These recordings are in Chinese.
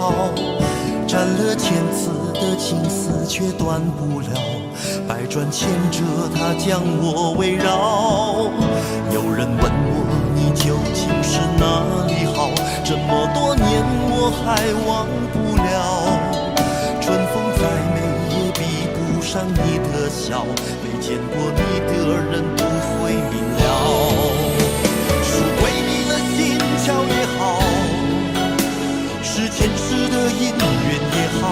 好，斩了千次的情丝却断不了，百转千折它将我围绕。有人问我你究竟是哪里好，这么多年我还忘不了。春风再美也比不上你的笑，没见过你的人不会明了。是鬼迷了心窍也好，是前世的因缘也好，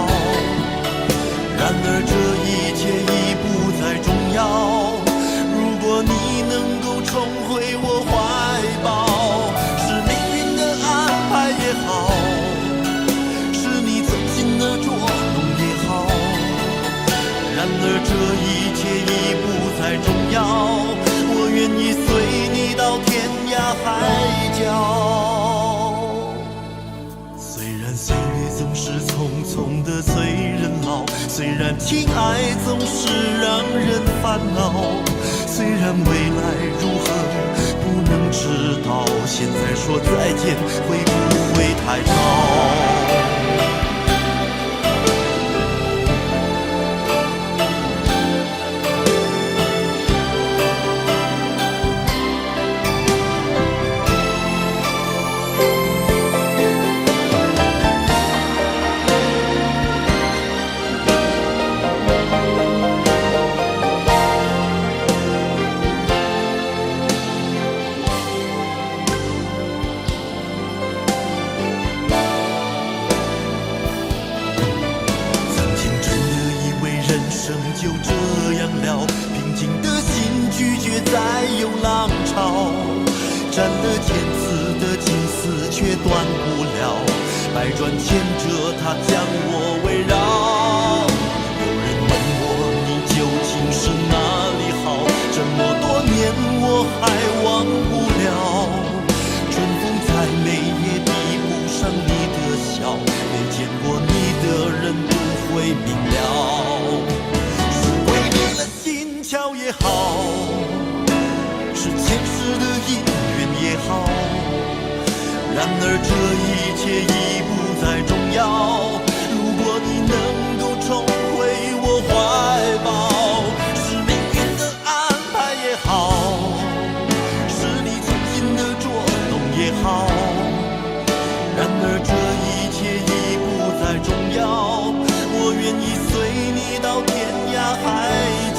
然而这一切已不再重要。如果你能够重回我怀抱，是命运的安排也好，是你存心的捉弄也好，然而这一切已不再重要。我愿意随你到天涯海角。虽然岁月总是匆匆的催人老，虽然情爱总是让人烦恼，虽然未来如何不能知道，现在说再见会不会太早？就这样了，平静的心拒绝再有浪潮，斩了千次的情丝却断不了，百转千折它将我围绕。有人问我你究竟是哪里好，这么多年我还忘不了。春风再美也比不上你的笑，没见过你的人不会明了。巧也好，是前世的因缘也好，然而这一切已不再重要。如果你能够重回我怀抱，是命运的安排也好，是你存心的捉弄也好，然而这一切已不再重要。我愿意随你到天涯海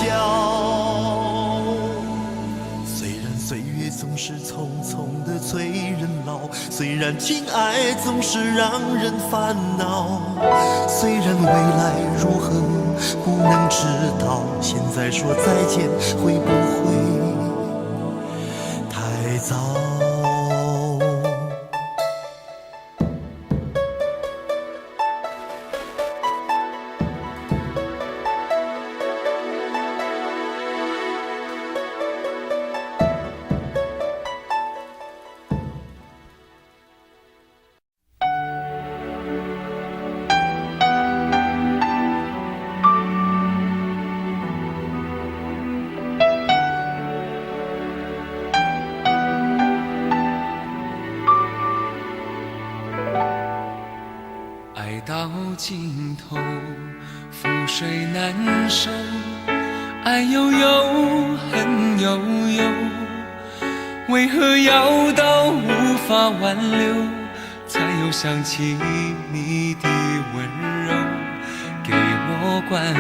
角。岁月总是匆匆的催人老，虽然情爱总是让人烦恼，虽然未来如何不能知道，现在说再见会不会太早？到尽头，覆水难收，爱悠悠，恨悠悠，为何要到无法挽留，才又想起你的温柔，给我关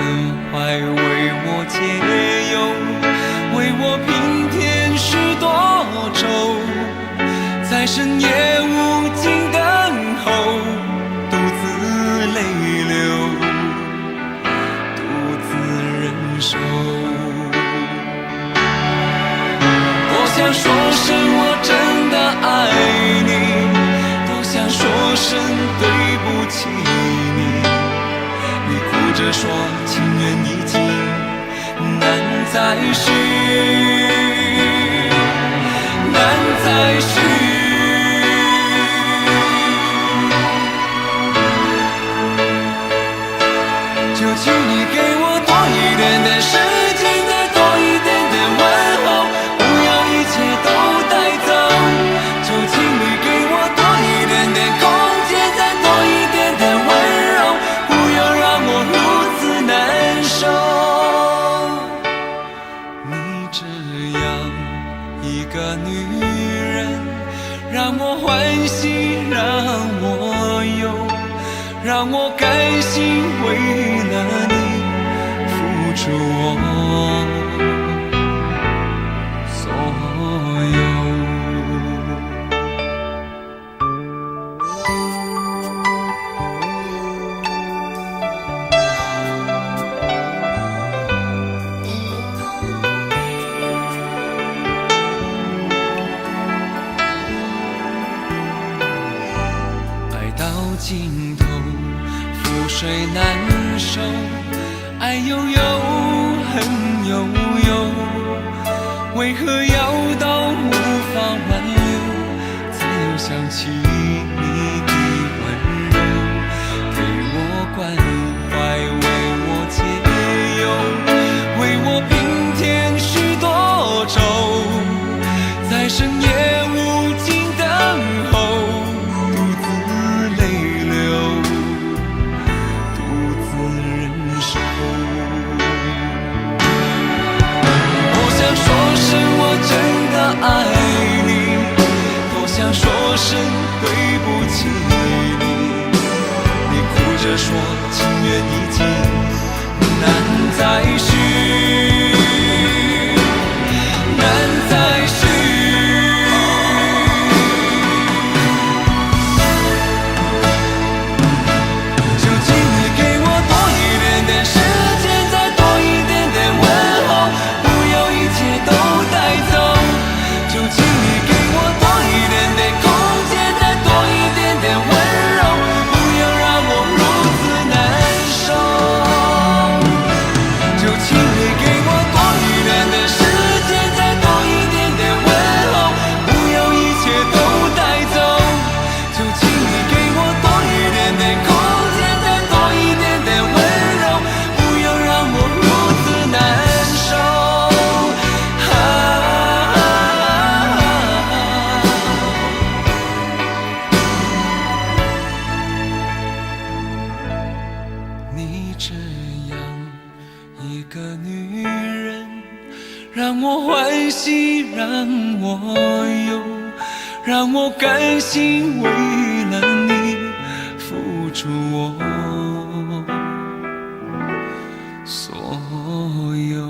怀，为我解忧，为我平添许多愁，在深夜无尽等候，独自泪流，独自忍受。多想说声我真的爱你，多想说声对不起你，你哭着说情缘已尽，难再续，难再续。就请你给我多一点的时间，再多一点的问候，不要一切都带走。就请你给我多一点的空间，再多一点的让我甘心为了你付出我所有。尽头，覆水难收，爱悠悠，恨悠悠，为何要到无法挽留，才又想起你的温柔，给我关怀，为我解忧，为我平添许多愁，在深夜无尽等候，说声我真的爱你，多想说声对不起你。你哭着说情缘已尽，难再续，难再续。究竟你给我多一点点时间，再多一点点问候，都带走。究竟你给我多一点点空间，再多一点点温柔，不要让我如此难受。究竟你给我多一点点时间，再多一点点问候，不要一切都带走。究竟你给我多一点点空间，再多一点点温柔，不要让我如此难受。你这样一个女人，让我欢喜，让我忧，让我甘心为了你付出我所有。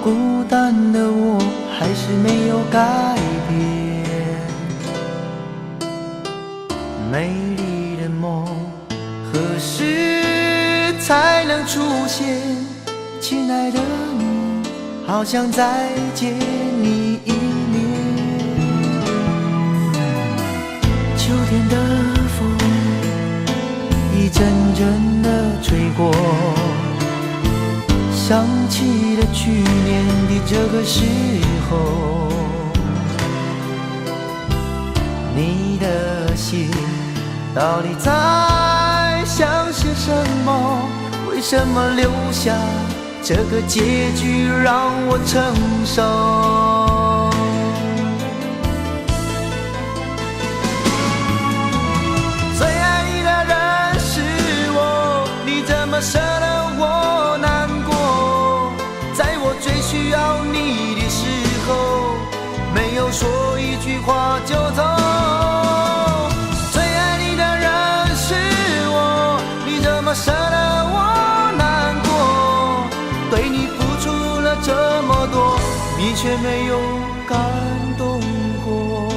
孤单的我还是没有改变，美丽的梦何时才能出现？亲爱的你，好想再见你一面。秋天的风一阵阵地吹过，想起了去年的这个时候，你的信到底在想些什么？为什么留下这个结局让我承受？最爱你的人是我，你怎么舍得我难过？在我最需要你的时候，没有说一句话就走。最爱你的人是我，你怎么舍得我难过？对你付出了这么多，你却没感动过。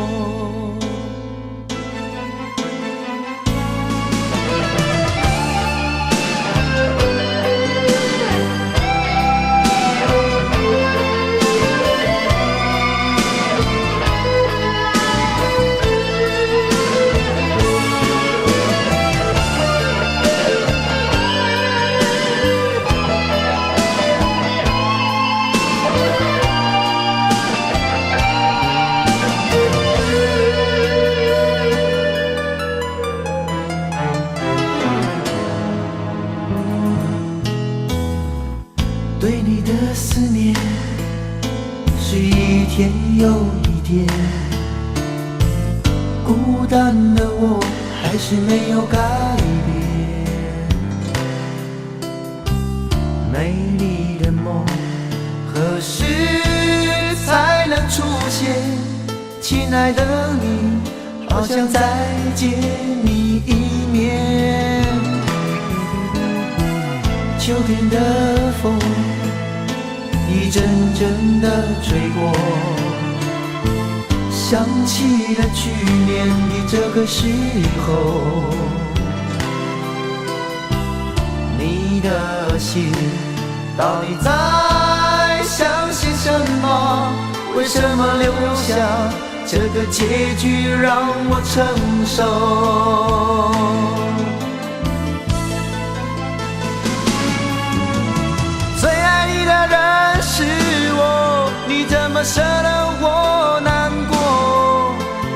对你的思念是一天又一天，孤单的我还是没有改变。美丽的梦何时才能出现？亲爱的你，好想再见你一面。秋天的风一阵阵地吹过，想起了去年的这个时候，你的心到底在想些什么？为什么留下这个结局让我承受？最爱你的人是我，你怎么舍得我难过？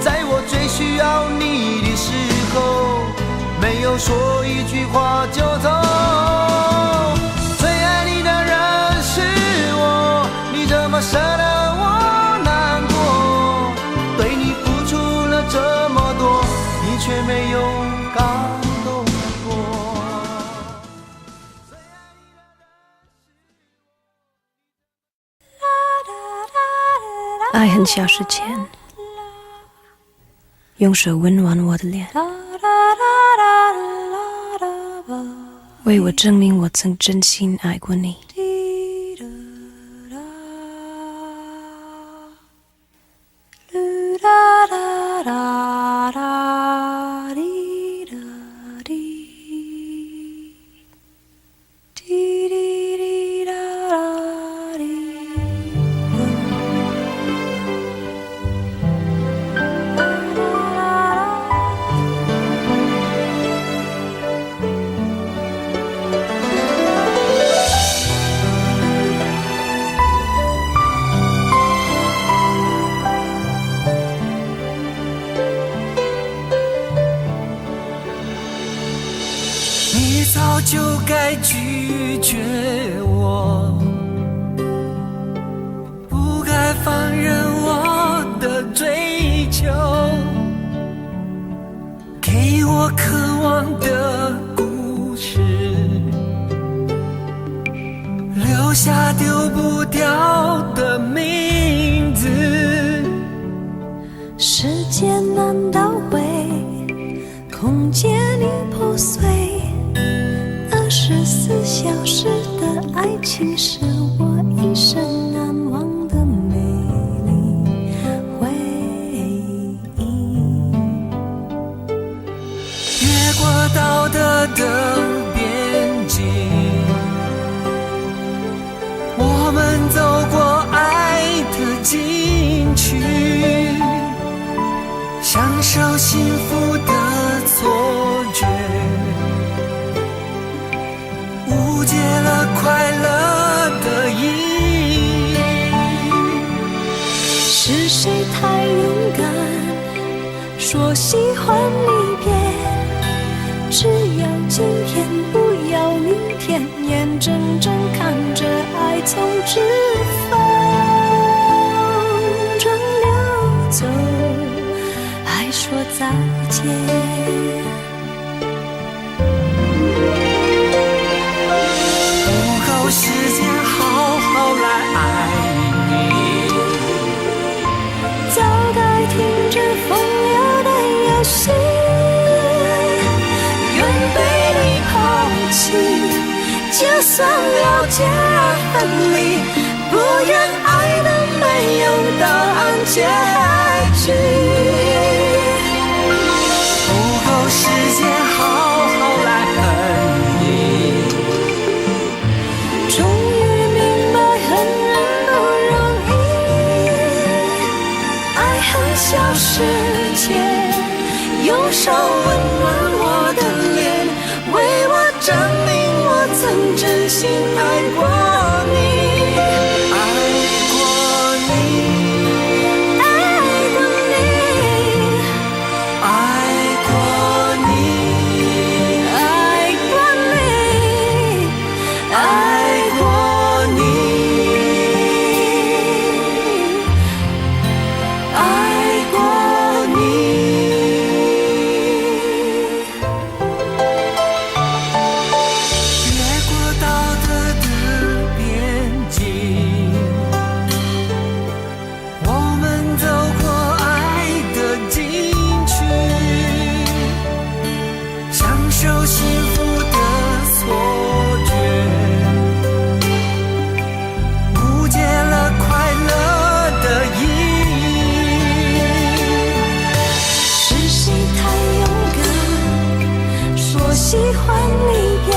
在我最需要你的时候，没有说一句话就走。最爱你的人是我，你怎么舍得我难过？对你付出了这么多，你却没有感动过。爱很小时前，用手温暖我的脸，为我证明我曾真心爱过你。你早就该拒绝我，不该放任我的追求，给我渴望的故事，留下丢不掉的名字。时间难倒回，空间已破碎，24小时的爱情是我一生难忘的美丽回忆。越过道德的边境，我们走过爱的禁区，享受幸福的错觉，误解了快乐的意义。是谁太勇敢，说喜欢离别？只要今天，不要明天，眼睁睁看着爱从指缝中流走，还说再见。时间好好来爱你，早该停止风流的游戏，愿被你抛弃，就算了解而分离，不愿爱的没勇答案结局。不够时间好好来恨你，终于明白恨人不容易，爱恨消失前，用手温暖我的脸，为我证明我曾真心爱过你。喜欢离别，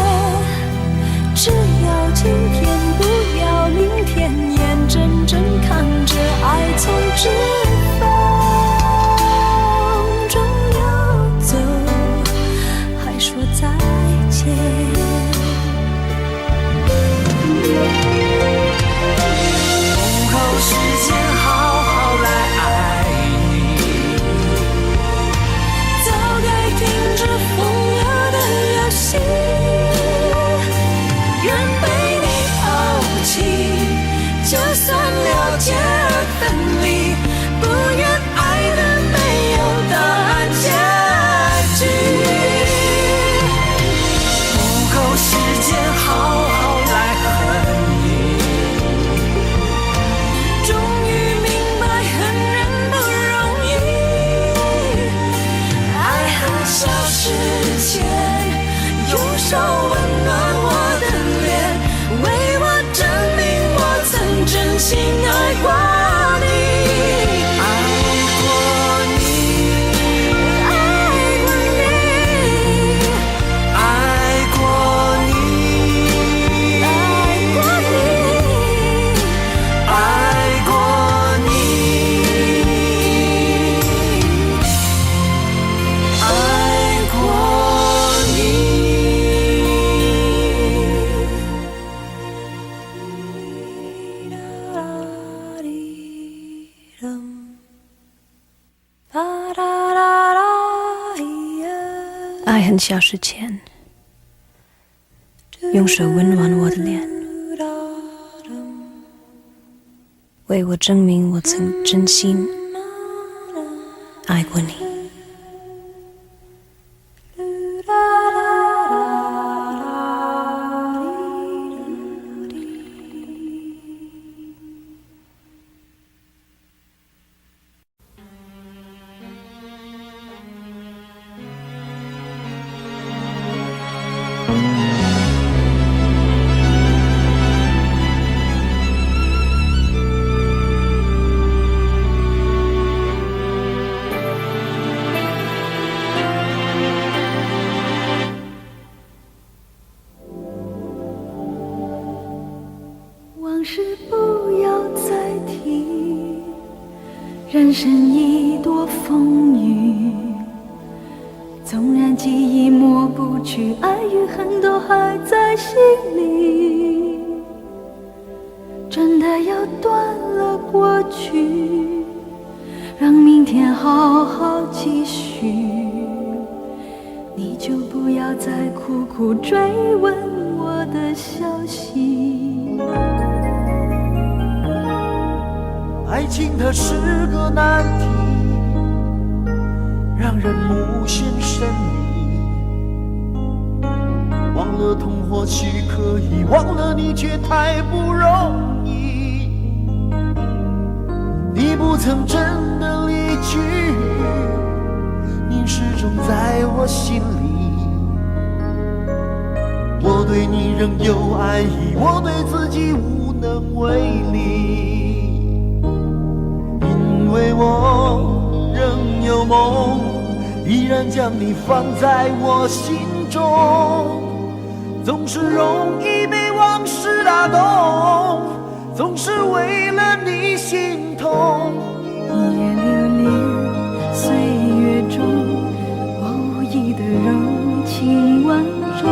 只要今天不要明天，眼睁睁看着爱从指缝中游走，还说再见。不够时间好好来爱你，早该停止疯了的游戏，愿被你抛弃，就算了解而分离，不愿爱的没有答案结局。不够时间好好来恨你，终于明白恨人不容易，爱恨消失前，用手温暖我的脸，为我证明我曾真心爱过你。爱恨消失前，用手温暖我的脸，为我证明我曾真心爱过你。往事不要再提，人生已多风雨，纵然记忆抹不去，爱与恨都还在心里。真的要断了过去，让明天好好继续，你就不要再苦苦追问我的消息。爱情它是个难题，让人无限神秘。忘了痛或许可以，忘了你却太不容易。你不曾真的离去，你始终在我心里。我对你仍有爱意，我对自己无能为力。梦，依然将你放在我心中。总是容易被往事打动，总是为了你心痛。一眼流连岁月中，我无意的柔情万种。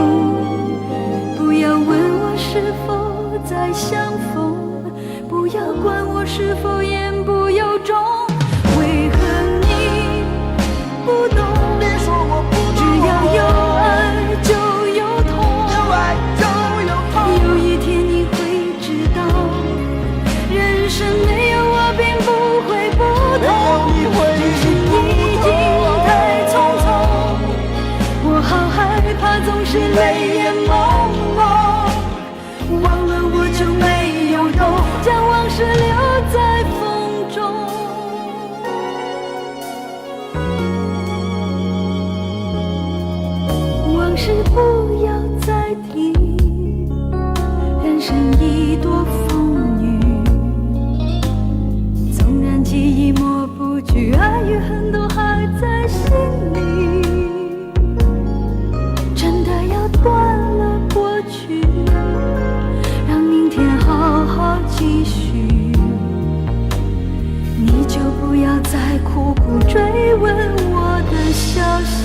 不要问我是否再相逢，不要管我是否言不由衷。为何你不懂？别说我不懂，只要有爱就有痛，有爱就有痛。有一天你会知道，人生没有我并不会不同。只是已经太匆匆，我好害怕总是泪眼朦胧。忘了我就没有用，将往事留在风中。往事不要再提，人生已多风雨。纵然记忆抹不去，爱与恨都还在心里。真的要断了过去，让明天好好继续。你就不要再苦苦追问我的消息。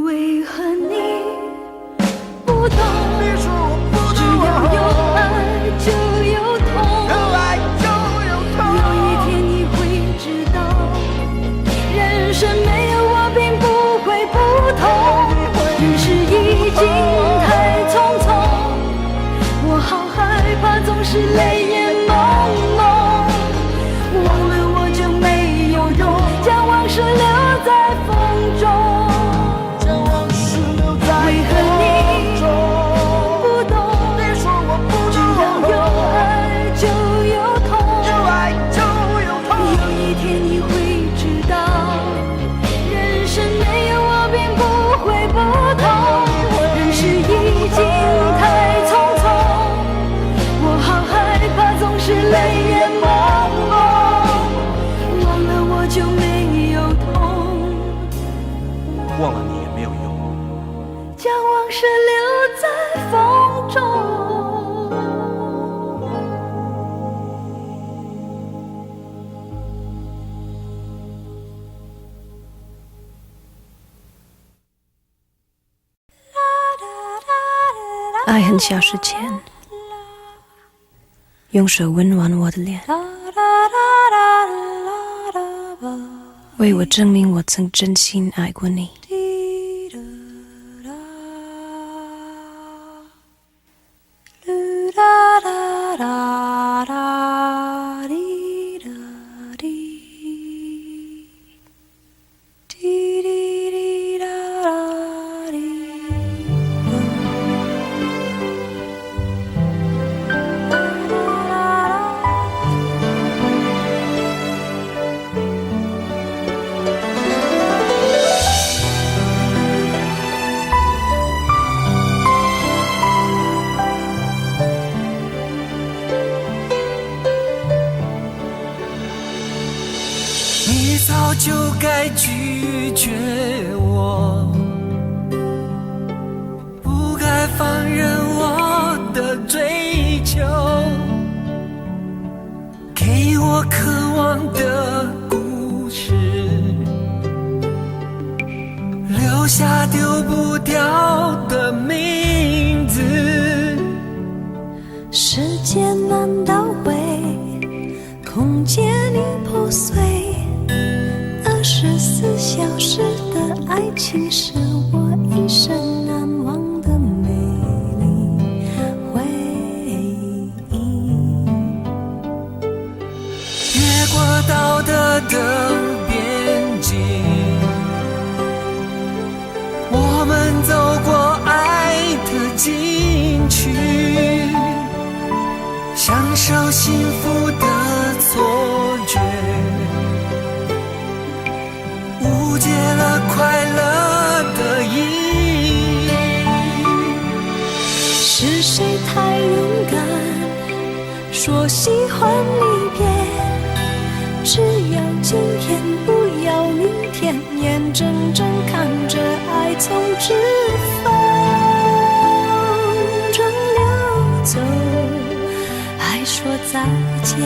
为何你不懂？别说我不只懂，要有爱就有痛。有爱就有痛。有一天你会知道，人生没有我并不会不同。人世已经太匆匆，我好害怕总是泪眼朦胧。忘了我就没有用，将往事留在风中。将往事留在为何你风中。不懂？别说我不只懂，要有爱就有痛。有爱就有痛。有一天你会知道，人生没有我并不会不同。人世已经太匆匆，我好害怕总是泪眼朦胧。忘了我就没有痛，忘了你也没有用。将往事留在风中。爱很消失前，用手温暖我的脸，为我证明我曾真心爱过你。你早就该拒绝我，不该放任我的追求，给我渴望的故事，留下丢不掉的名字。时间难倒回，空间已破碎，24小时的爱情是我一生难忘的美丽回忆。越过道德的边境，我们走过爱的禁区，享受幸福的错觉，还勇敢说喜欢离别，只要今天不要明天，眼睁睁看着爱从指缝中流走，还说再见。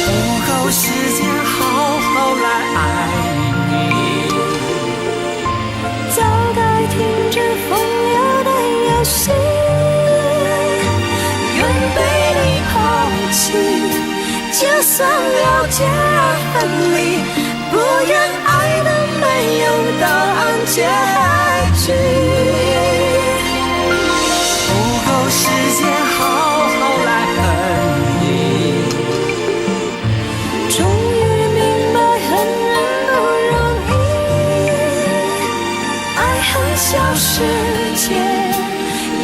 不够时间好好来爱你，早该停止风流的游戏，愿被你抛弃，就算了解而分离，不愿爱的没有答案结局。不够时间好好来恨你，终于明白恨人不容易，爱恨消失前，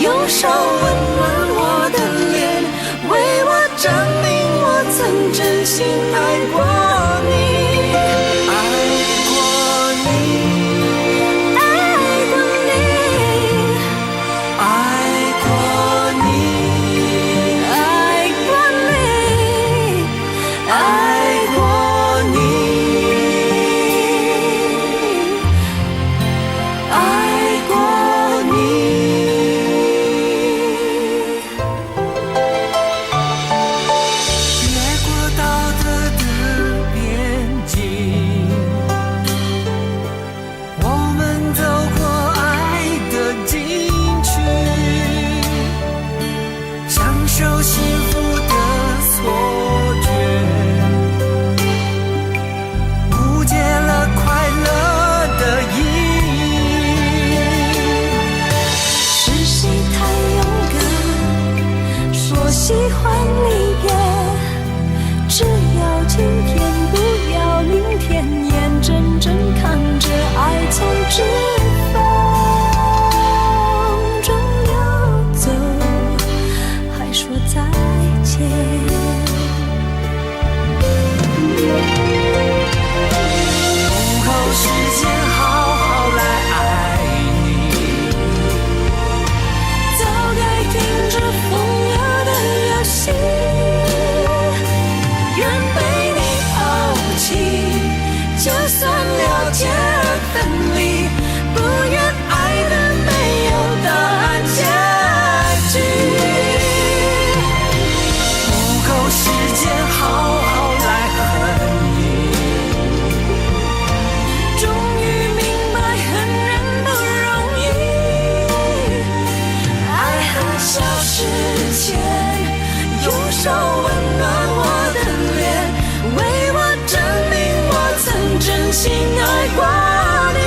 用手温暖我的脸，为我证明我曾真心爱过你。喜欢离别，只要今天不要明天，眼睁睁看着爱从指缝中流走，还说再见。不够时间好好来爱你，早该停止风流的游戏，愿被你抛弃，就算了解而分离，不愿爱的没有答案结局。不够时间好好来恨你，终于明白恨人不容易，爱恨消失前，用手温暖我的脸，为我证明我曾真心爱过你。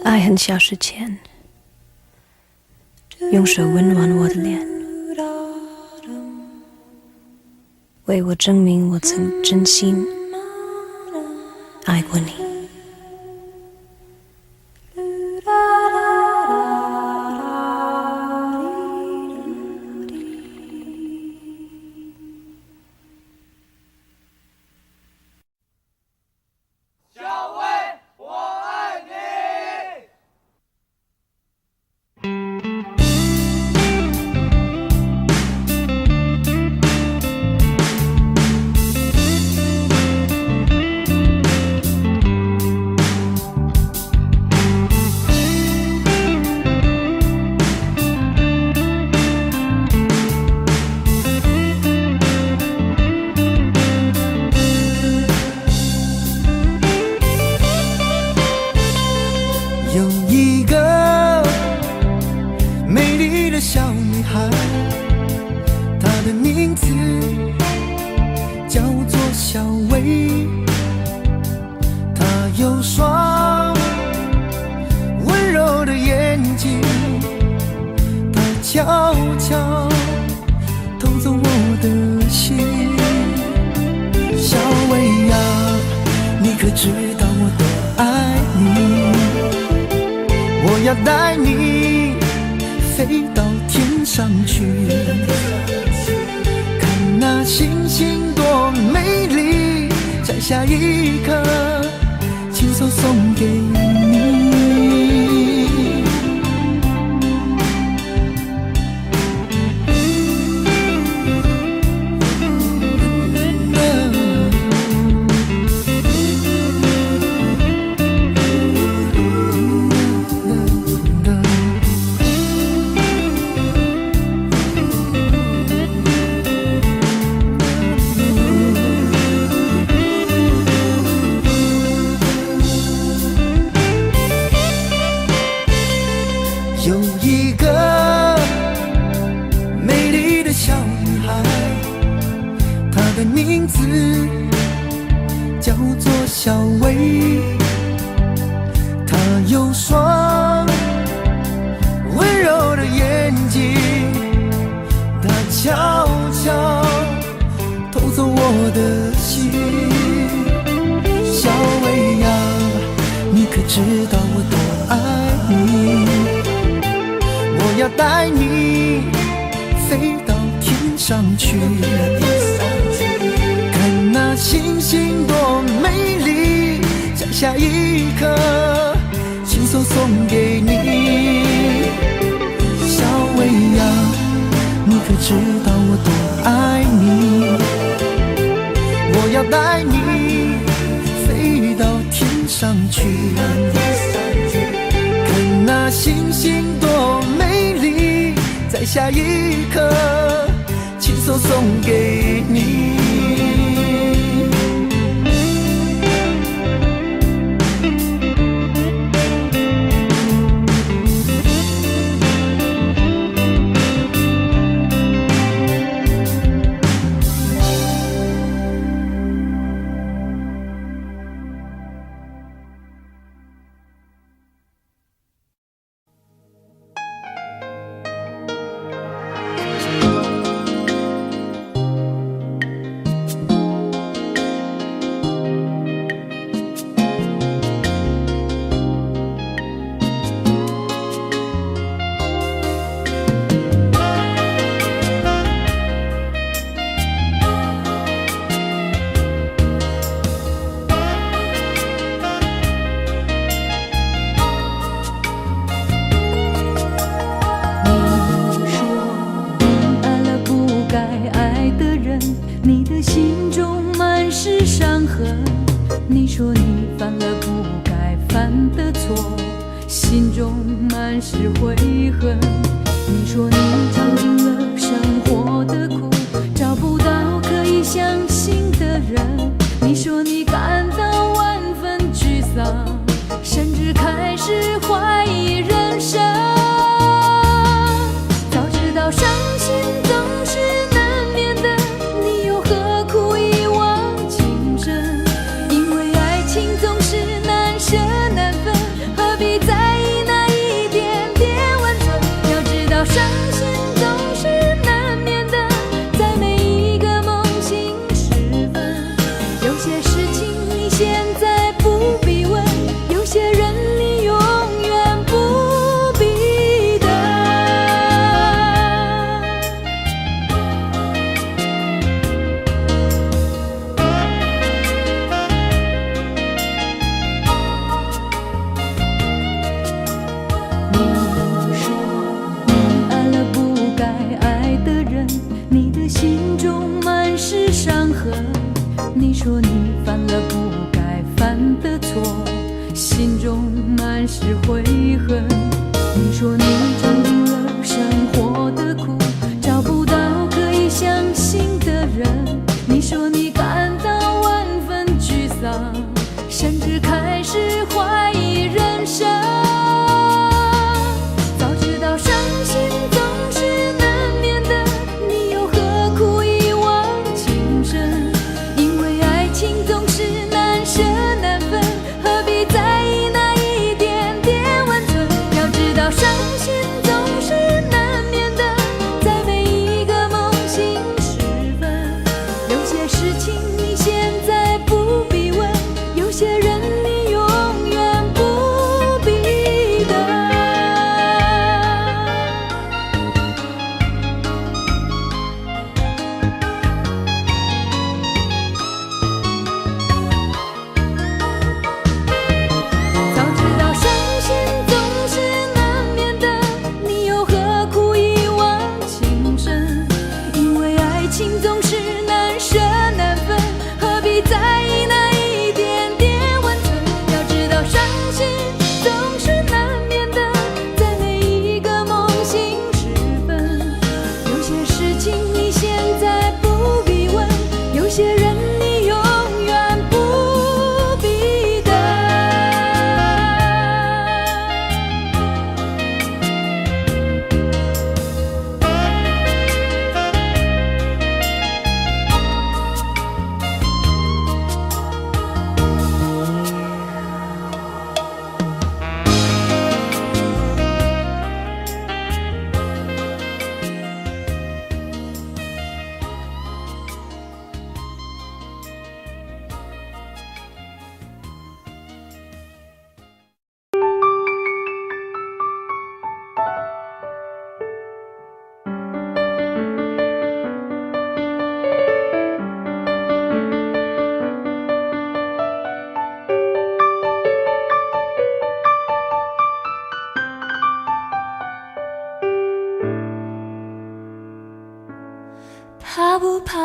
爱恨消失前，用手温暖我的脸，为我证明我曾真心爱过你。有一个美丽的小女孩，她的名字叫做小薇。悄悄偷走我的心。小薇呀，你可知道我多爱你？我要带你飞到天上去，看那星星多美丽，摘下一颗亲手送给你。有一个美丽的小女孩，她的名字叫做小薇。她有双温柔的眼睛，她悄悄偷走我的心。小薇呀，你可知道我多爱你？我要带你飞到天上去，看那星星多美丽，摘下一颗亲手送给你。小薇呀，你可知道我多爱你？我要带你飞到天上去，看那星星多美丽，摘下一颗亲手送给你。你的心中满是伤痕，你说你犯了不该犯的错，心中满是悔恨。你说你尝尽了生活的苦，找不到可以相信的人。你说你感到万分沮丧，甚至开始怀疑人生。早知道伤心总是难免的，你又何苦一往情深？因为爱情总是难舍难分，何必在意那一点点温存？要知道伤心总是难免的，在每一个梦醒时分。有些事情你现在不必问，有些人你永远不必等。你说你爱了不该爱的人，你的心中满是伤痕。你说你犯了不该犯的错，心中满是悔恨。你说你尝尽了生活的苦，找不到可以相信的人。你说你感到万分沮丧，甚至开始怀疑人生。早知道伤心总是难免的，你又何苦一往情深？因为爱情总是难舍难分，何必在意那一点点温存？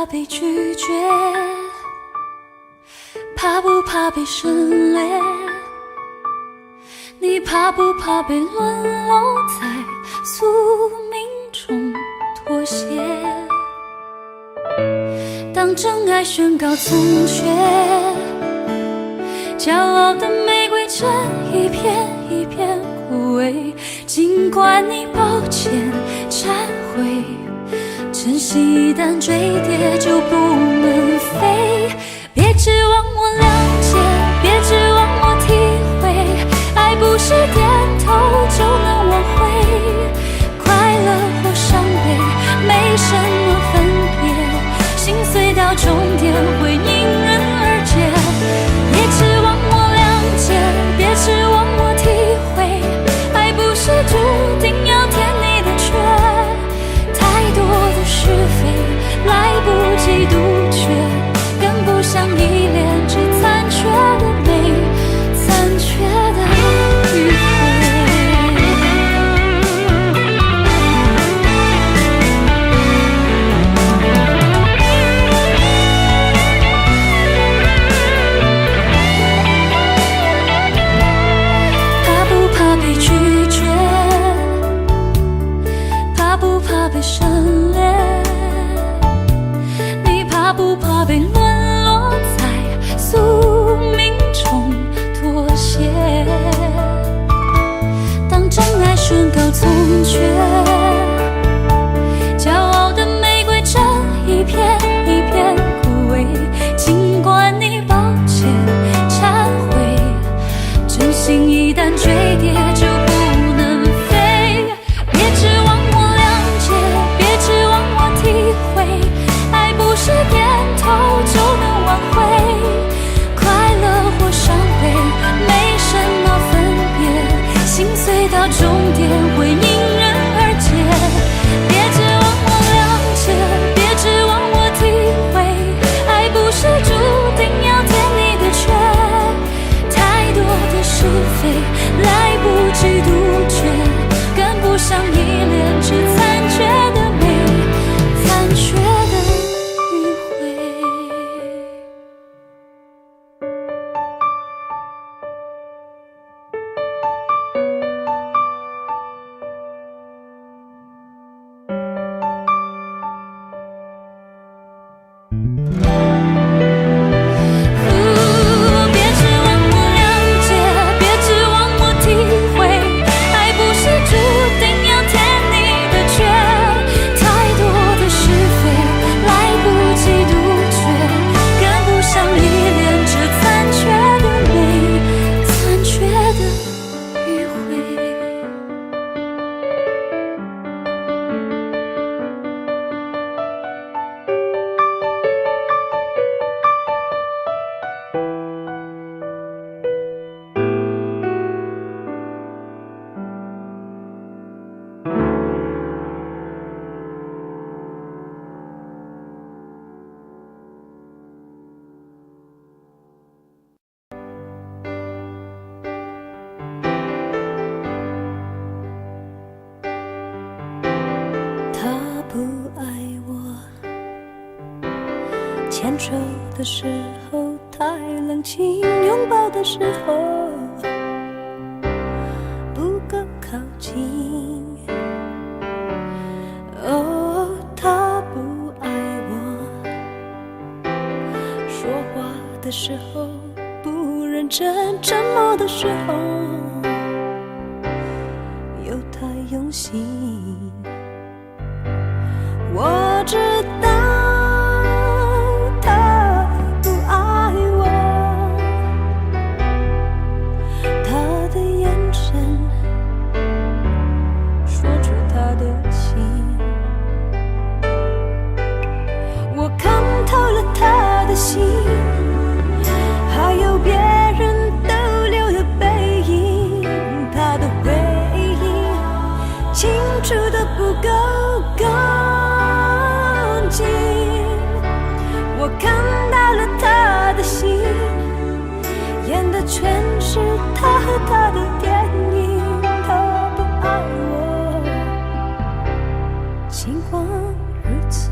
怕被拒绝？怕不怕被省略？你怕不怕被沦落在宿命中妥协？当真爱宣告从缺，骄傲的玫瑰正一片一片枯萎。尽管你抱歉忏悔，真心一旦坠跌就不能飞。别指望我谅解，别指望我体会，爱不是点头就能挽回。快乐或伤悲没什么分别，心碎到终点会因人而解。别指望我谅解，别指望我体会，爱不是注定要填你的缺。太多的是非来不及杜绝，跟不上依恋只残缺的美，残缺的迂回。怕不怕被拒绝？怕不怕被省略？你怕不怕被沦落在宿命中妥协？当真爱宣告从缺，骄傲的玫瑰正一片一片枯萎。尽管你抱歉忏悔，真心一旦坠跌就不能飞。别指望我谅解，别指望我体会，爱不是点头就能挽回。快乐或伤悲没什么分别，心碎到终点会因人而解。别指望我谅解，别指望我体会，爱不是注定要填你的缺。太多的是非来不及杜绝，跟不上依恋只残缺的美，残缺的迂回。别指望我谅解，别指望我体会，爱不是注定要填你的缺。太多的是非来不及杜绝，跟不上依恋这残缺的美，残缺的迂回。他不爱我，牵手的时候太冷清，拥抱的时候不够靠近。哦，他不爱我，说话的时候不认真，沉默的时候又太用心。我知道他不爱我，他的眼神说出他的心。我看透了他的心，还有别人逗留的背影，他的回忆清楚的不够干净。我看到了他的心，演的全是他和他的电影。他不爱我，尽管如此。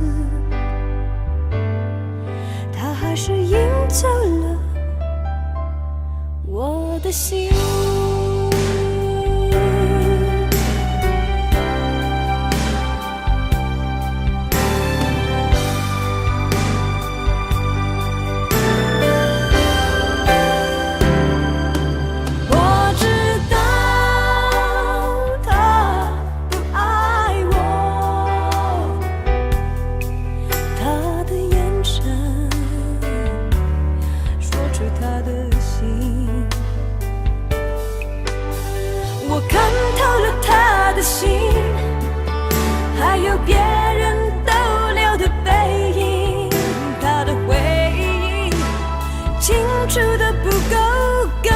我看透了他的心，还有别人逗留的背影，他的回应清楚的不够干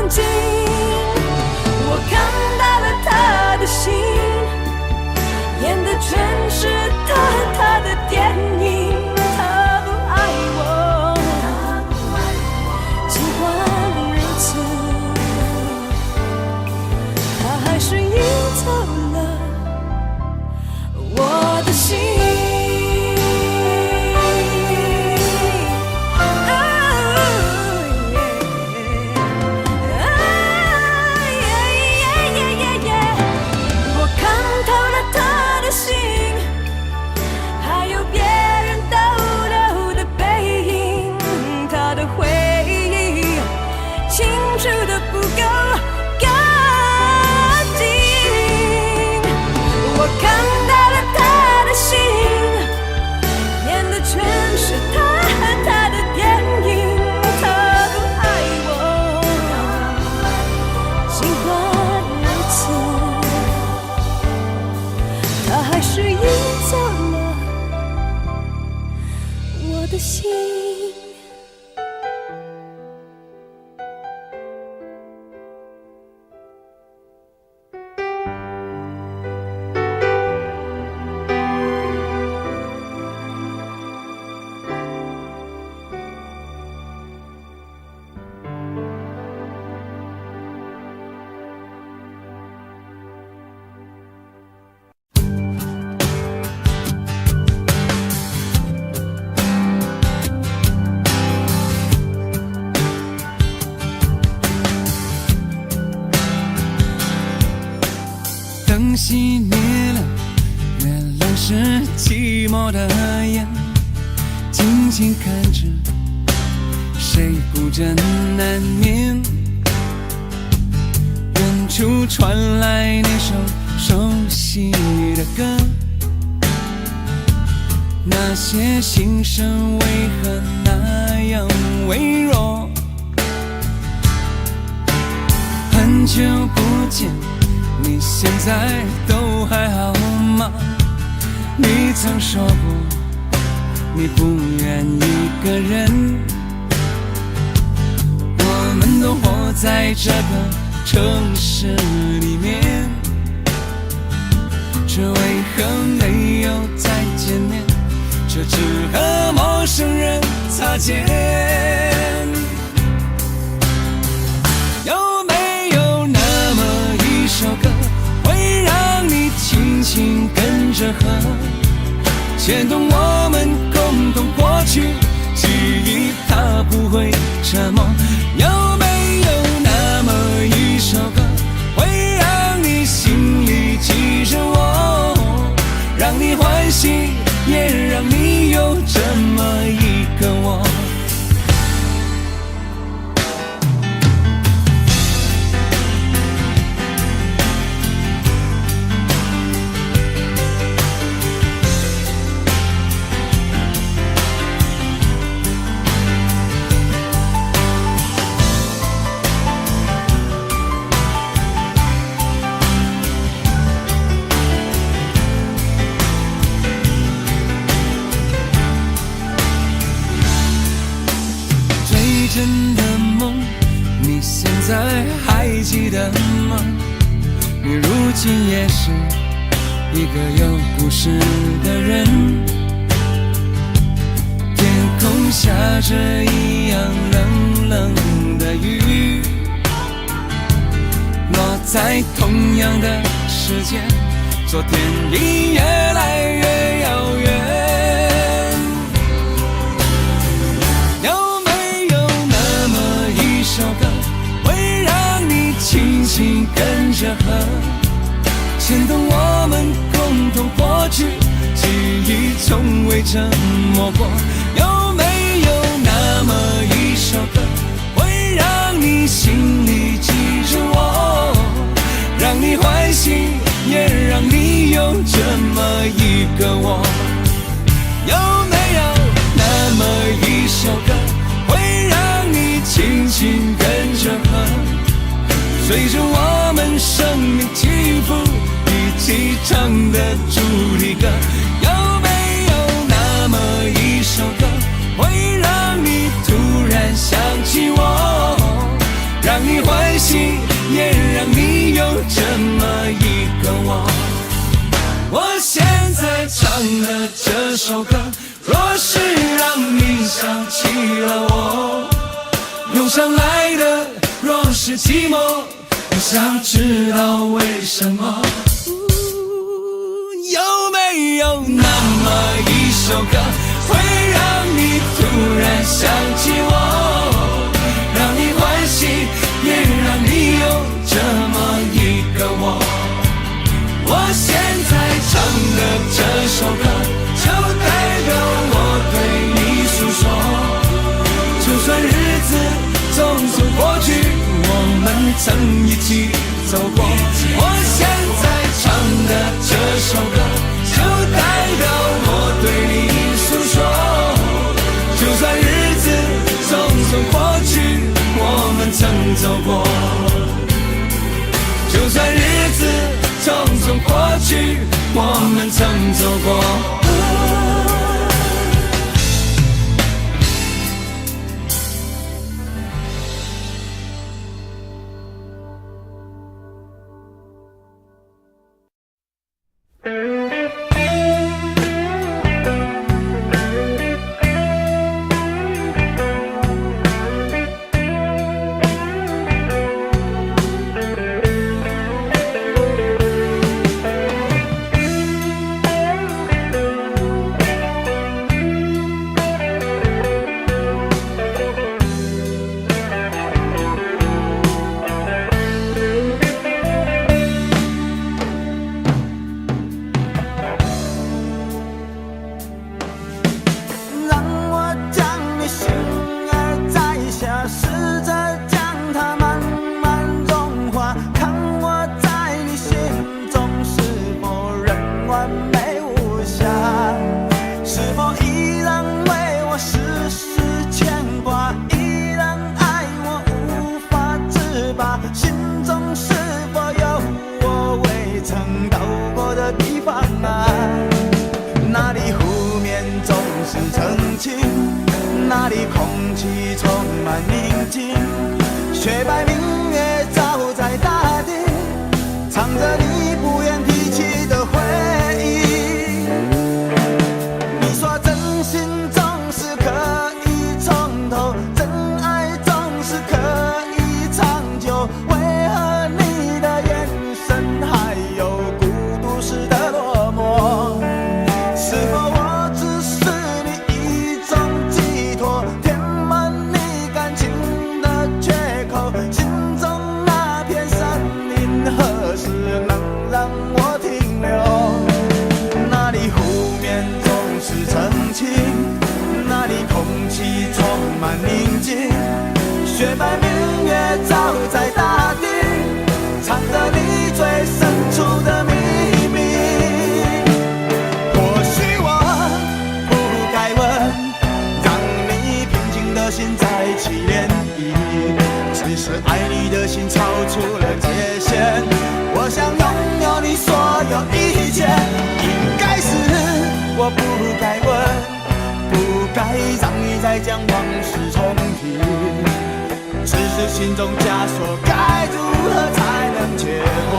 净。我看到了他的心，演的全是他的电影。他不爱我，尽管如此，他还是赢走了我的心。我看透了他的心，还有别人逗留的背影，他的回忆清楚的不够干净。我看到了他的心，演的全是他的电影。他不爱我，尽管如此，他还是赢走了我的心。灯熄灭了，原来是寂寞的眼，静静看着谁孤枕难眠。远处传来那首熟悉的歌，那些心声为何那样微弱？很久不见，你现在都还好吗？你曾说过你不愿一个人，我们都活在这个城市里面，却为何没有再见面？却只和陌生人擦肩。有没有那么一首歌，会让你轻轻跟着和，牵动我们共同过去记忆，它不会沉默。有没有那么一首歌，会让你心里记着我，让你欢喜，也让你有这么一个我。真的梦，你现在还记得吗？你如今也是一个有故事的人，天空下着一样冷冷的雨，落在同样的时间，昨天已越来越遥远。首歌会让你轻轻跟着和，牵动我们共同过去记忆，从未沉默过。有没有那么一首歌，会让你心里记着我，让你欢喜，也让你有这么一个我？有没有那么一首歌，会让你轻轻跟着和，随着我们生命起伏，一起唱的主题歌。有没有那么一首歌，会让你突然想起我，让你欢喜，也让你有这么一个我？我现在唱的这首歌，若是让你想起了我，涌上来的若是寂寞，我想知道为什么。有没有那么一首歌，会让你突然想起我，让你欢喜，也让你有这么一个我？我现在唱的这首歌，就代表我对你诉说。就算日子匆匆过去，我们曾一起走过。我现在唱的这首歌，就代表我对你诉说。就算日子匆匆过去，我们曾走过。就算日子匆匆过去，我们曾走过。那里空气充满宁静，雪白明月照在大地，藏着你不愿提起的回忆。你说真心总是可以从头，真爱总是可以长久，为何你的眼神还有孤独时的落寞？是否我只是你一种寄托，填满你感情的缺口？心中那片森林何时能让我停留？那里湖面总是澄清，那里空气充满宁静，雪白明月照在大地，藏着你最深处的秘密。或许我不该问，让你平静的心再起涟漪，只是爱你的心超出了界限。我想拥有你所有一切，应该是我不该问，不该让你再将往事重提，只是心中枷锁该如何才能解脱？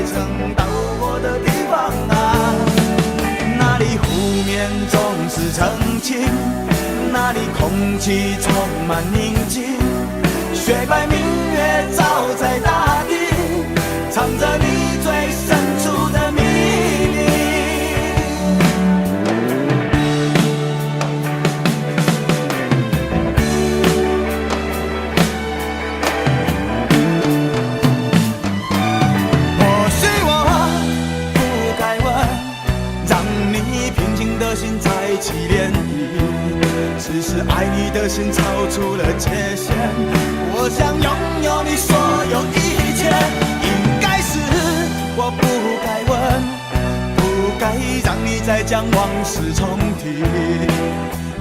曾到过的地方啊。那里湖面总是澄清，那里空气充满宁静，雪白明月照在大地，藏着你最深处的秘密。或许我不该问，让你平静的心再起涟漪，只是爱你的心超出了界限。我想拥有你所有一切，应该是我不该问，不该让你再将往事重提，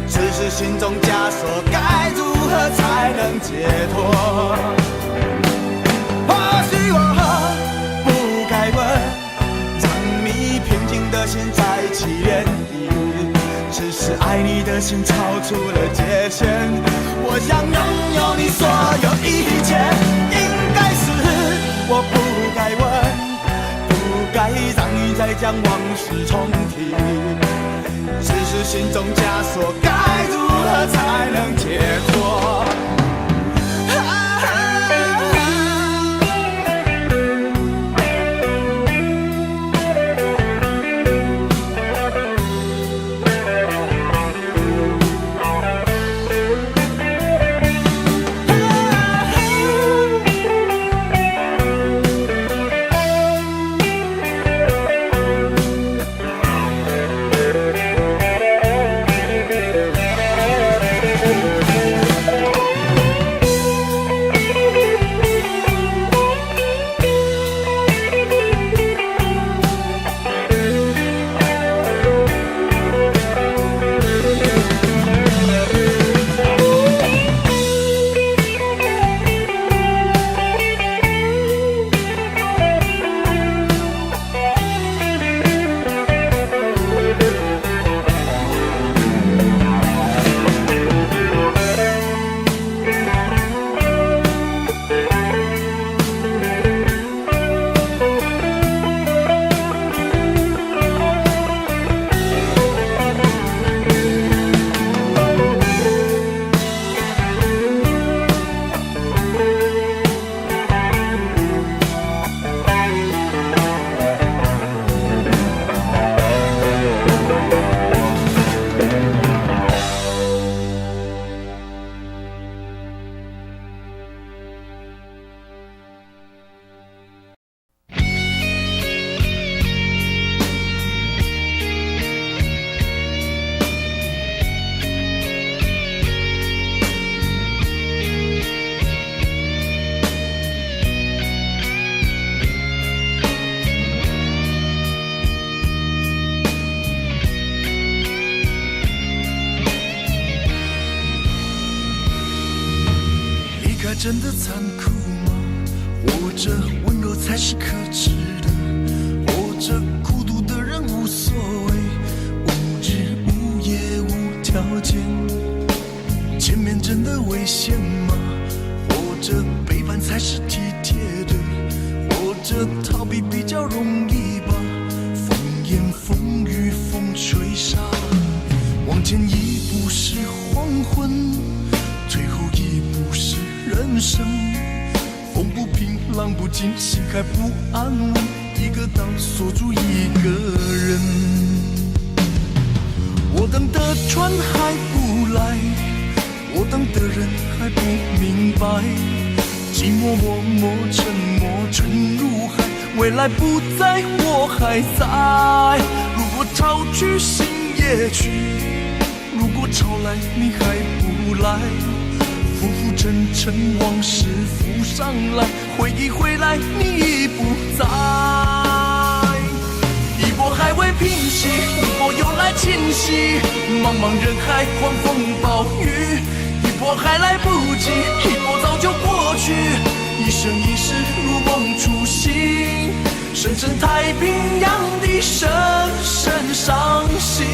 只是心中枷锁该如何才能解脱。或许我不该问，让你平静的心再起涟漪，只是爱你的心超出了界限。我想拥有你所有一切，应该是我不该问，不该让你再将往事重提，只是心中枷锁该如何才能解脱。真的残酷吗？活着温柔才是可耻的，活着孤独的人无所谓，无日无夜无条件。前面真的危险吗？活着背叛才是体贴的，活着逃避比较容易吧。风言风语风吹沙，往前一步是黄昏，退后一步是人生。风不平浪不静，心还不安稳，一个岛锁住一个人。我等的船还不来，我等的人还不明白，寂寞默默沉默沉入海，未来不在我还在。如果潮去心也去，如果潮来你还不来，浮浮沉沉往事浮上来，回忆回来你已不在。一波还未平息，一波又来侵袭，茫茫人海狂风暴雨，一波还来不及，一波早就过去，一生一世如梦初醒，深深太平洋的深深伤心。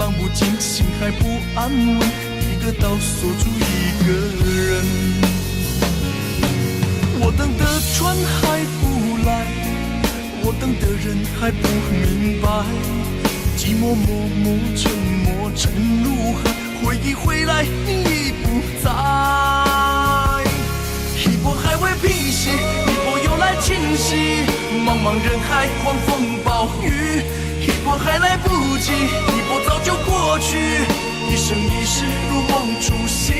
放不进，心还不安稳，一个岛锁住一个人。我等的船还不来，我等的人还不明白，寂寞默默沉没成如何，回忆回来你已不在。一波还未平息，一波又来侵袭，茫茫人海狂风暴雨，一波还来不及，一波早就过去，一生一世如梦初醒，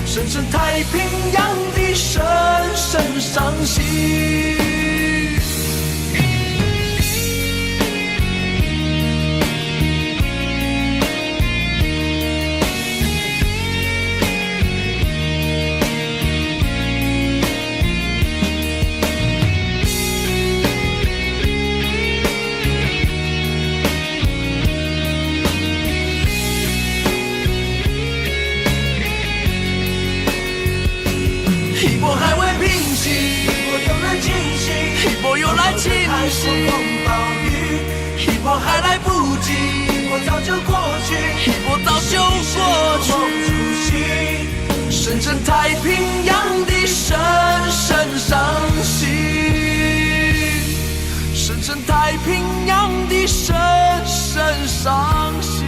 深深太平洋的深深伤心。一波还未平息，一波又来侵袭，一波又来侵袭，暴雨，一波还来不及，一波早就过去，一波早就过去，深深太平洋的深深伤心，深深太平洋的深深伤心。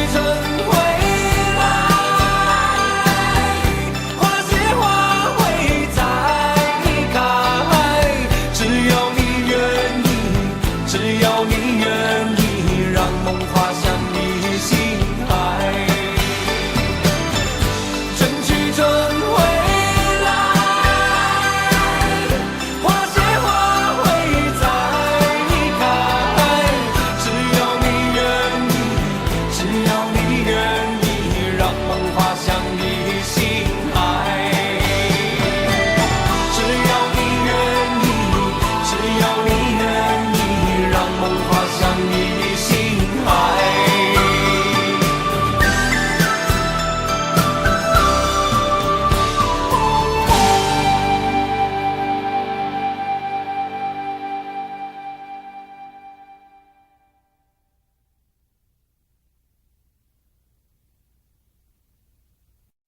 春回来，花谢花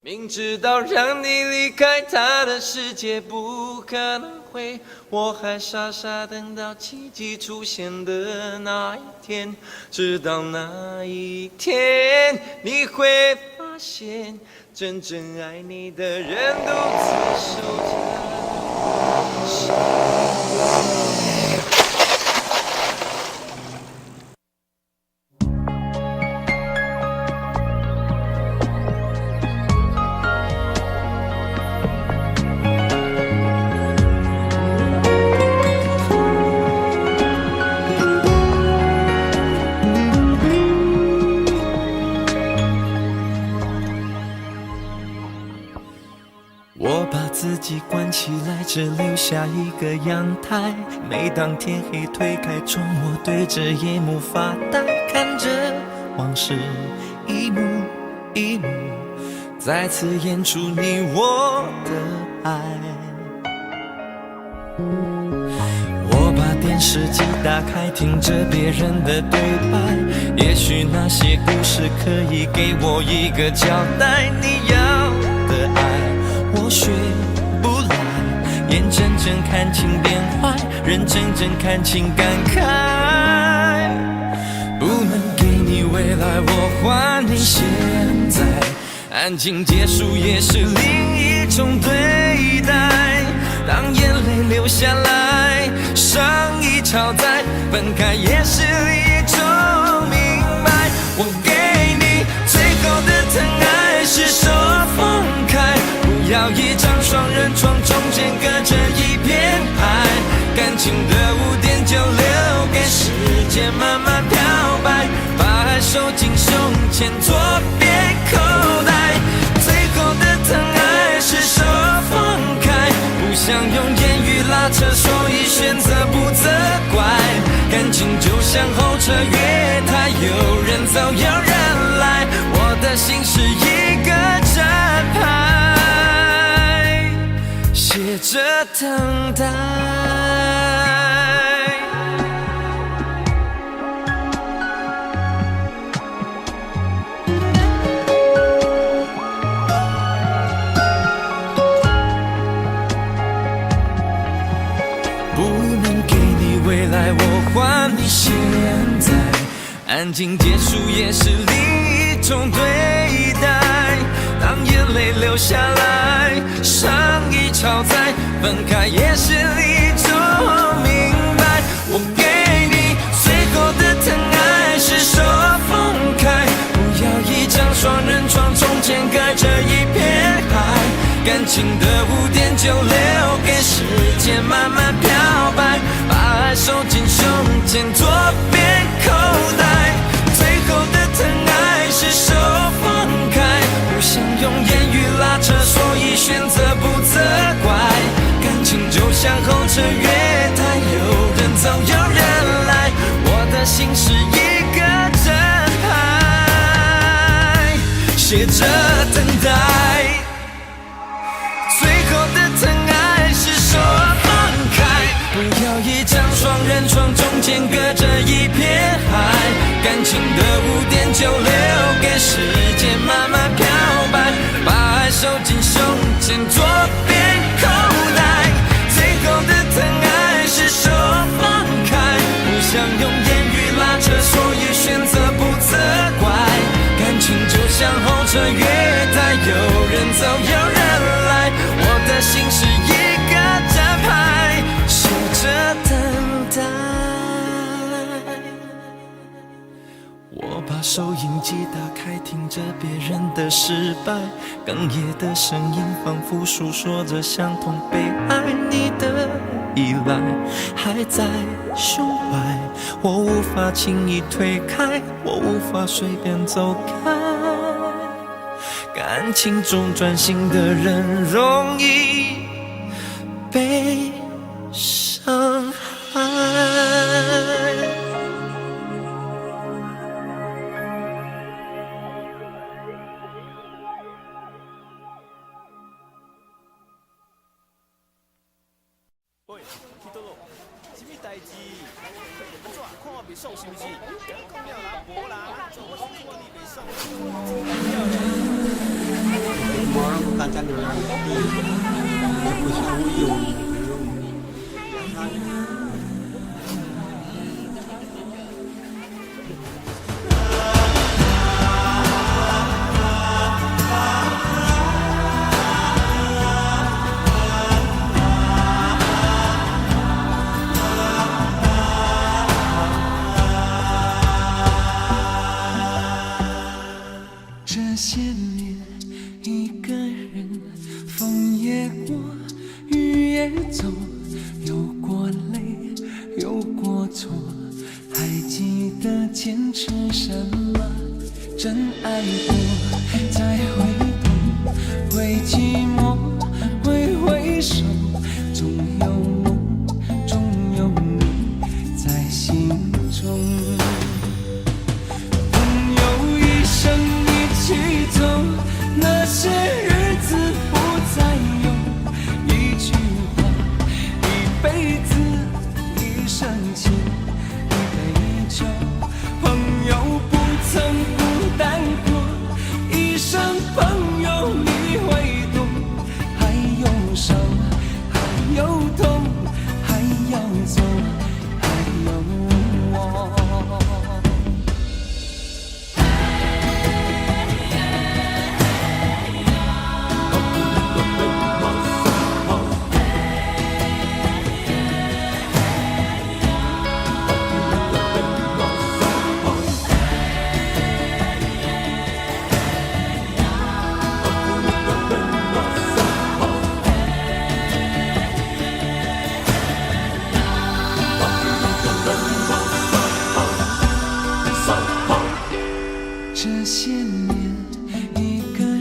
明知道让你离开他的世界不可能会，我还傻傻等到奇迹出现的那一天，直到那一天，你会发现，真正爱你的人独自守着。我把自己关起来，只留下一个阳台。每当天黑推开窗，我对着夜幕发呆，看着往事一幕一幕再次演出你我的爱。我把电视机打开，听着别人的对白，也许那些故事可以给我一个交代。你要的爱我学不来，眼睁睁看情变坏，人睁睁看情感慨。不能给你未来，我还你现在。安静结束也是另一种对待。当眼泪流下来，伤已超载，分开也是一种明白。我给你最后的疼爱，是手放开，不要一张双人床，中间隔着一片海。感情的污点就留给时间慢慢漂白，把爱收进胸前左边口袋。最后的疼爱是手放开，不想用言语拉扯，所以选择不责怪。感情就像候车月台，有人走有人来，我的心是一个站牌，写着等待。我还你现在，安静结束也是另一种对待。当眼泪流下来，伤已超载，分开也是一种明白。我给你最后的疼爱，是手放开，不要一张双人床，中间隔着一片海。感情的污点就留给时间慢慢漂白，把爱收进胸前左边口袋。最后的疼爱是手放开，不想用言语拉扯，所以选择不责怪。感情就像候车月台，有人走有人来，我的心是一个站牌，写着等待。最后的疼爱是手放开，不要一张双人床，中间隔着一片海。感情的污点就留给时间慢慢漂白，把爱收进胸前左边口袋。最后的疼爱是手放开，不想用言语拉扯，所以选择不责怪。感情就像候车月台，有人走有人来，我的心是一个站牌，写着等待。我把收音机打开，听着别人的失败，哽咽的声音仿佛诉说着相同被爱。你的依赖还在胸怀，我无法轻易推开，我无法随便走开。感情中专心的人容易被伤害。喂，ヒトロ、君代志看我袂爽是毋是？讲了啦，无啦，做我看你袂爽。我不敢讲牛羊，不像我有。这些年，一个人，风也过，雨也走，有过泪，有过错，还记得坚持什么？真爱过，再回头，会寂寞，会回首，总有梦，总有你在心中。朋友一生一起走，那些日子不再有。一句话，一辈子，一生情，一杯酒。朋友不曾孤单过，一生朋友你会懂。还有伤，还有痛，还要走，还有我。这些年，一个人，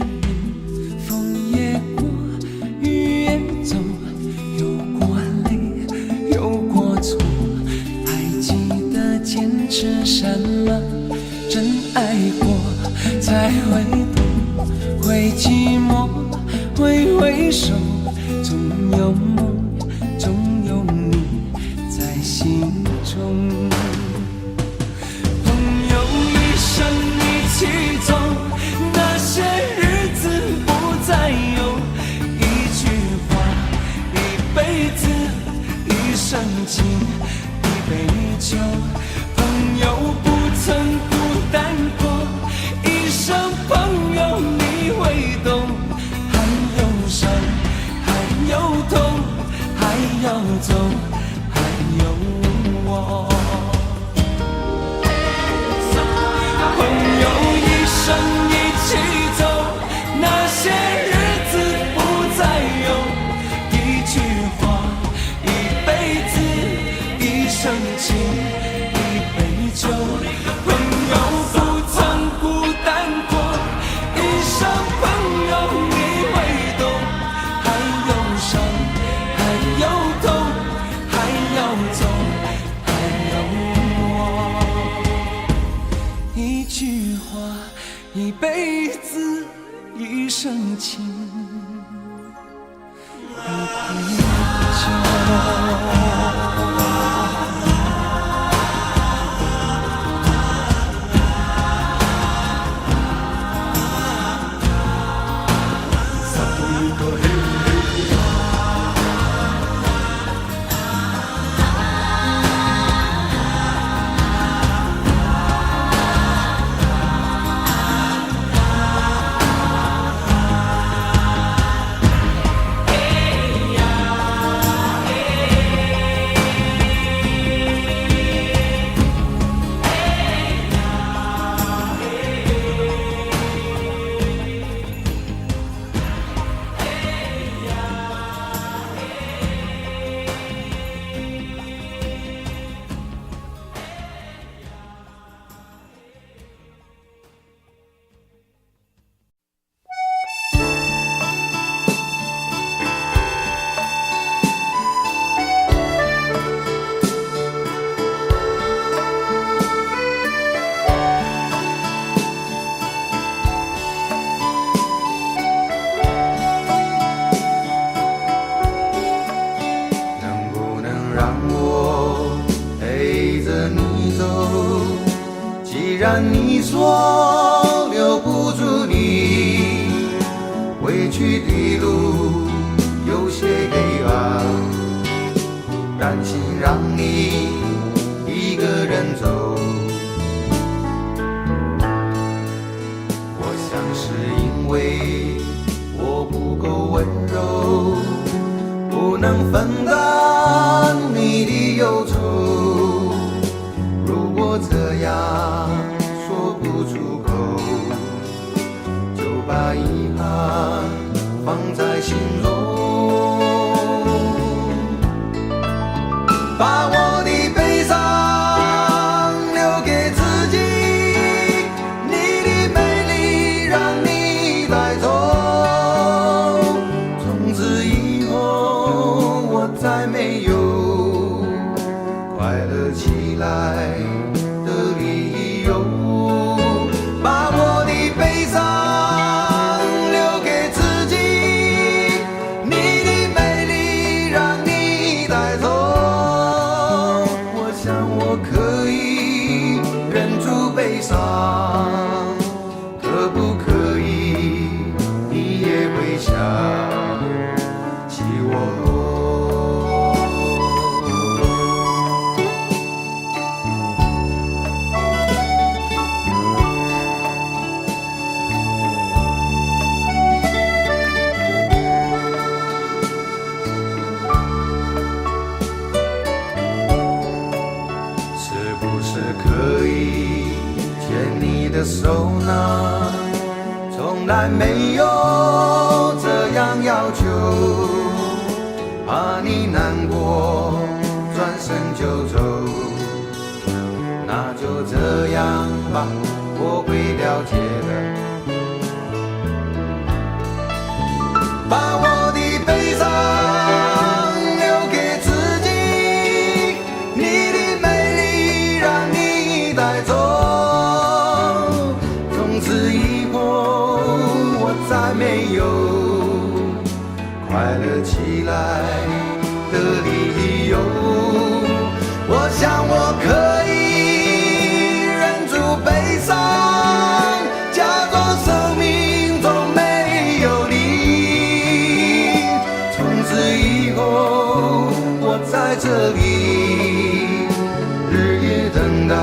风也过，雨也走，有过泪，有过错，还记得坚持什么？真爱过，才会懂，会寂寞，会回首，总有梦，总有你在心中。朋友一生一起走，那些日子不再有。一句话，一辈子，一生情，一杯酒。朋友不曾孤单过，一生朋友你会懂。还有伤，还有痛，还要走，还有我。朋友一生一起走，那些日子不再有。一句话，一辈子，一生情，一杯酒。朋友不曾孤单过，一生朋友你会懂。还有伤，还有痛，还要走，还有我。一句话，一辈子，一生情，一杯酒。走。既然你说留不住你，回去的路有些黑暗，担心让你一个人走。我想是因为我不够温柔，不能分担你的忧愁。如果这样说不出口，就把遗憾放在心中，把我的悲伤留给自己，你的美丽让你带走。从此以后我再没有快乐起来的理由，把我的悲伤留给自己，你的美丽让你带走。我想我可以忍住悲伤，可不可以你也会想起我？是不是可以牵你的手呢？从来没有这样要求，怕你难过转身就走。那就这样吧，我会了解的。把我的悲伤留给自己，你的美丽让你带走。从此以后我再没有快乐起来的理由。我想我可以忍住悲伤，假装生命中没有你。从此以后我在这里日夜等待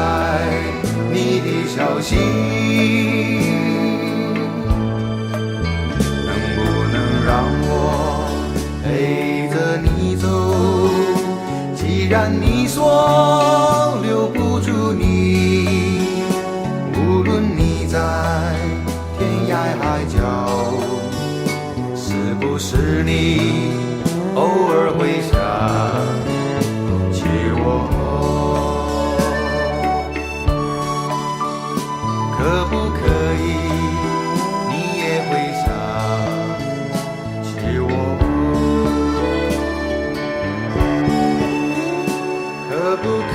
你的消息，能不能让我陪着你走？既然你说留不住你，无论你在天涯海角，是不是你偶尔会想起我？可不可以你也会想起我？可不可